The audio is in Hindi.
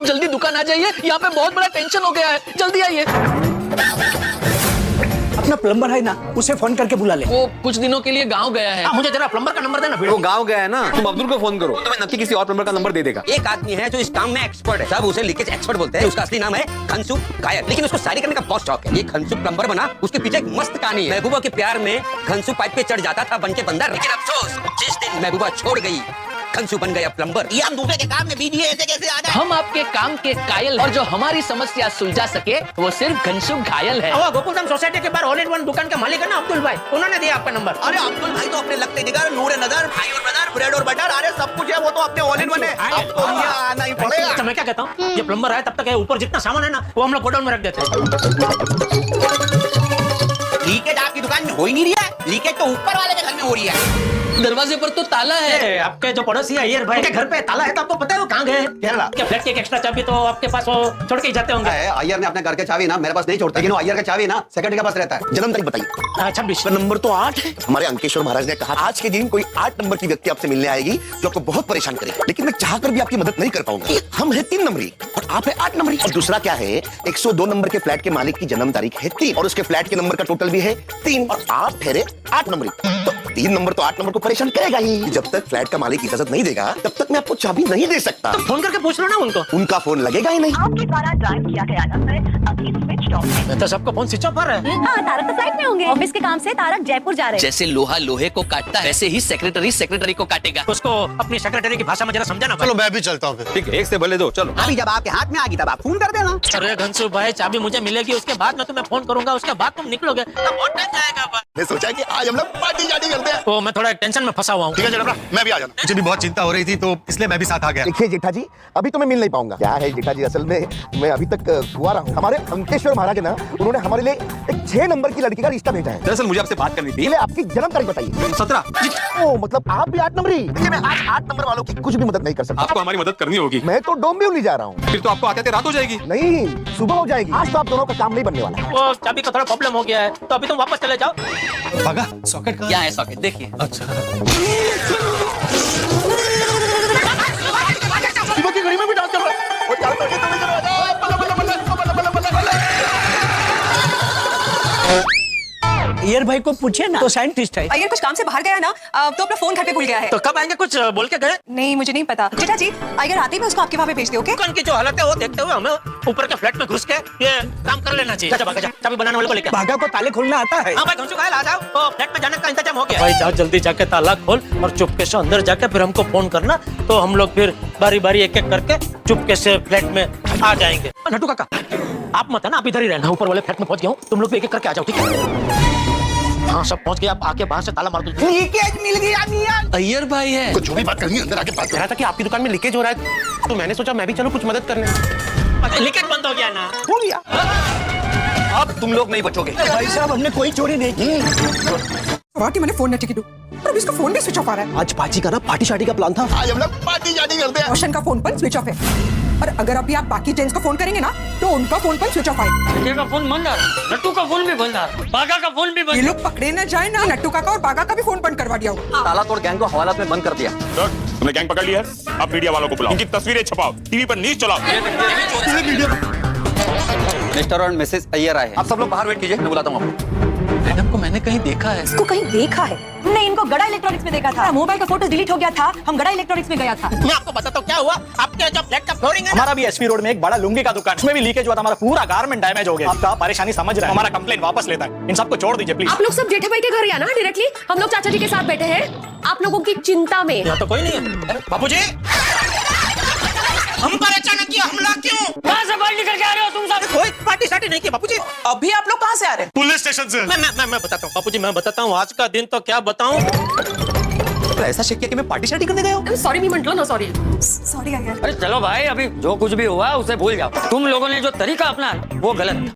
जल्दी दुकान आ जाइए, यहाँ पे बहुत बड़ा टेंशन हो गया है, जल्दी आइए। अपना प्लम्बर है ना, उसे फोन करके बुला ले। वो कुछ दिनों के लिए गांव गया है। मुझे जरा प्लम्बर का नंबर देना। वो गांव गया है ना, तुम अब्दुल को फोन करो, तुम्हें नक्की किसी और प्लम्बर का नंबर दे देगा। एक आदमी है जो इस काम में एक्सपर्ट है, सब उसे लीकेज एक्सपर्ट बोलते हैं। उसका असली नाम है खनसु गायक, लेकिन उसको शादी करने का बहुत शौक है। ये खनसु प्लम्बर बना, उसके पीछे एक मस्त कहानी है। महबूबा के प्यार में खनसु पाइप पे चढ़ जाता था बनके बंदर, लेकिन अफसोस जिस दिन महबूबा छोड़ गई खनसु बन गया प्लम्बर। ये हम दूसरे के काम में बिजी है, ऐसे कैसे आ जाए? हम आपके काम के कायल और जो हमारी समस्या सुलझा सके वो सिर्फ घनश्याम घायल है। वो गोकुलधाम सोसाइटी के बाहर ऑल इन वन दुकान के मालिक है ना अब्दुल भाई, उन्होंने दिया आपका नंबर। अरे अब्दुल भाई तो अपने लगते निगार, नूर नजर, भाई और ब्रदर, ब्रेड और बटर, अरे सब कुछ है, वो तो अपने ऑल इन वन है। आपको यहाँ आना ही पड़ेगा। अच्छा, मैं क्या कहता हूँ, ये प्लम्बर है तब तक है, ऊपर जितना सामान है ना वो हम लोग गोडाउन में रख देते हैं। लीकेज आपकी दुकान में हो ही नहीं रही है, लीकेज तो ऊपर वाले के घर में हो रही है। दरवाजे पर तो ताला है। आपके जो पड़ोसी है अय्यर भाई के घर पे ताला है, तो आपको पता है वो कहाँ गए? केरला। क्या फ्लैट की एक एक्स्ट्रा चाबी तो आपके पास वो छोड़ के ही जाते होंगे। अय्यर ने अपने घर के चाबी ना मेरे पास नहीं छोड़ता, लेकिन वो अय्यर का चाबी ना सेक्रेटरी के पास रहता है। जन्म तारीख बताइए। 26 नंबर तो 8 है। हमारे अंकेश्वर महाराज ने कहा आज के दिन कोई 8 नंबर की व्यक्ति आपसे मिलने आएगी जो आपको बहुत परेशान करेगी, लेकिन मैं चाहकर भी आपकी मदद नहीं कर पाऊंगा। हम है 3 नंबरी और आप है 8 नंबरी। और दूसरा क्या है, 102 नंबर के फ्लैट के मालिक की जन्म तारीख है 3 और उसके फ्लैट के नंबर का टोटल भी है 3 और आप ठहरे 8 नंबरी। तो 3 नंबर तो 8 नंबर को परेशान करेगा ही। जब तक फ्लैट का मालिक इजाजत नहीं देगा तब तक मैं आपको चाबी नहीं दे सकता। तो फोन करके पूछ लो ना उनको। उनका फोन लगेगा ही नहीं। आपके द्वारा डायल किया गया नंबर अभी स्विच ऑफ है। तो सबको फोन स्विच ऑफ कर रहे हैं। हाँ, तारक तो फ्लाइट में होंगे। ऑफिस के काम से तारक जयपुर जा रहे हैं। जैसे लोहा लोहे को काटता है वैसे ही सेक्रेटरी सेक्रेटरी को काटेगा। उसको अपनी सेक्रेटरी की भाषा में जरा समझाना। चलो मैं भी चलता हूँ। ठीक है, एक से भले दो, चलो। अभी जब आपके हाथ में आ गई तब आप फोन कर देना। अरे घनसु भाई, चाबी मुझे मिलेगी, उसके बाद मैं तुम्हें फोन करूंगा, उसके बाद तुम निकलोगे, तब बहुत टाइम जाएगा। मैं सोचा कि आज हम लोग पार्टी शादी करते हैं। तो मैं थोड़ा टेंशन में फंसा हुआ हूँ। ठीक है जनाब, मैं भी आ जाना। मुझे भी बहुत चिंता हो रही थी तो इसलिए मैं भी साथ आ गया। देखिए जेठा जी, अभी तो मैं मिल नहीं पाऊंगा। क्या है जेठा जी, असल में मैं अभी तक कुंवारा हूँ। हमारे अंकेश्वर महाराज है ना, उन्होंने हमारे लिए एक 6 नंबर की लड़की का रिश्ता भेजा है। दरअसल मुझे आपसे बात करनी थी। पहले आपकी जन्म तारीख बताइए। 17। ओ, मतलब आप भी 8 नंबरी। देखिए मैं आज 8 नंबर वालों की कुछ भी मदद नहीं कर सकता। आपको हमारी मदद करनी होगी। मैं तो डोंबिवली जा रहा हूँ। फिर तो आपको आते आते रात हो जाएगी। नहीं, सुबह हो जाएगी। आज तो आप दोनों का काम नहीं बनने वाला है। वो चाबी का थोड़ा प्रॉब्लम हो गया है, तो अभी तुम वापस चले जाओ। भागा सॉकेट का। क्या है सॉकेट देखिए। अच्छा की घड़ी में भी डांस कर रहा है। और चारों तरफ से तुम्हें जरा बल्ला बल्ला बल्ला बल्ला बल्ला बल्ला बल्ला। अय्यर भाई को पूछे ना, तो साइंटिस्ट है। अय्यर कुछ काम से बाहर गया है ना, तो अपना फोन घर पे भूल गया है। तो कब आएंगे, कुछ बोल के गए? नहीं, मुझे नहीं पता। जेठा जी, अय्यर आते ही मैं उसको आपके वहाँ पे भेज दूँ, ओके? दुकान की जो हालत है वो देखते हुए हमें ऊपर के फ्लैट में घुस के ये काम कर लेना चाहिए। जा, जा, चाबी बनाने वाले को लेकर। भागा को ताले खोलना आता है। हाँ भाई घनसु घायल, आ जाओ, तो फ्लैट में जाने का इंतजाम हो गया। भाई जाओ जल्दी जाके ताला खोल और चुपके से अंदर जाके फिर हमको फोन करना, तो हम लोग फिर बारी बारी एक एक करके चुपके से फ्लैट में आ जाएंगे। नट्टू काका, आप मत है ना, आप इधर ही रहना, ऊपर वाले फ्लैट में पहुंच गया हूँ, तुम लोग भी एक एक करके आ जाओ, ठीक है? हाँ सब पहुंच गए, आप आके बाहर से ताला मार दो। लीकेज मिल गया मियां। अय्यर भाई है। कुछ जो भी बात करनी है अंदर आके बात कह रहा था कि आपकी दुकान में लीकेज हो रहा है, तो मैंने सोचा मैं भी चलो कुछ मदद करने। लीकेज बंद हो गया ना। हो गया। अब तुम लोग नहीं बचोगे। भाई साहब, हमने कोई चोरी नहीं की। वाकई मैंने फोन नहीं किया, पर इसका फोन भी स्विच ऑफ आ रहा है। आज पार्टी का ना, पार्टी शादी का प्लान था। आज हम लोग पार्टी शादी करते हैं। रोशन का फोन पर स्विच ऑफ है, और अगर अभी आप बाकी जेंट्स को फोन करेंगे ना, तो उनका फोन पर स्विच ऑफ आएगा। का फोन बंद है, नट्टू का फोन भी बंद है, बागा का फोन भी ये बंद है। लोग पकड़े न जाए ना, नट्टू काका और बागा का भी फोन बंद करवा दिया हो। ताला तोड़ गैंग को हवालात में बंद कर दिया। तुमने गैंग पकड़ लिया है, अब मीडिया वालों को बुलाओ, इनकी तस्वीरें छपाओ, टीवी पर न्यूज चलाओ। मिस्टर और मिसेस अय्यर आए हैं। आप सब लोग बाहर वेट कीजिए, मैं बुलाता हूँ आपको। मैडम को मैंने कहीं देखा है। इसको कहीं देखा है? हमने इनको गड़ा इलेक्ट्रॉनिक्स में देखा था। मोबाइल का फोटो डिलीट हो गया था, हम गड़ा इलेक्ट्रॉनिक्स में गया था। मैं आपको बताता हूँ क्या हुआ। आपके जो फ्लैट का फ्लोरिंग है ना, हमारा भी एसपी रोड में एक बड़ा लुंगी का दुकान, उसमें भी लीकेज हुआ था, हमारा पूरा गारमेंट डैमेज हो गया। आपका परेशानी समझ रहे हैं, हमारा कंप्लेंट वापस लेता है। इन सबको छोड़ दीजिए प्लीज। आप लोग सब जेठा भाई के घर आना डायरेक्टली, हम लोग चाचा जी के साथ बैठे हैं आप लोगों की चिंता में। यहाँ तो कोई नहीं है। बाबूजी, हम पर अचानक ये हमला क्यों? कहाँ से बाहर निकल के आ रहे हो तुम सब? कोई पार्टी शादी नहीं की बाबूजी। अभी आप लोग कहाँ से आ रहे हैं? पुलिस स्टेशन से। मैं बताता हूँ बाबूजी, मैं बताता हूँ। आज का दिन तो क्या बताऊँ। ऐसा शक किया कि मैं पार्टी शादी करने गया हूँ। सॉरी नहीं मंटलो ना, सॉरी। सॉरी अय्यर। अरे चलो भाई, अभी जो कुछ भी हुआ उसे भूल जाओ। तुम लोगों ने जो तरीका अपना वो गलत था।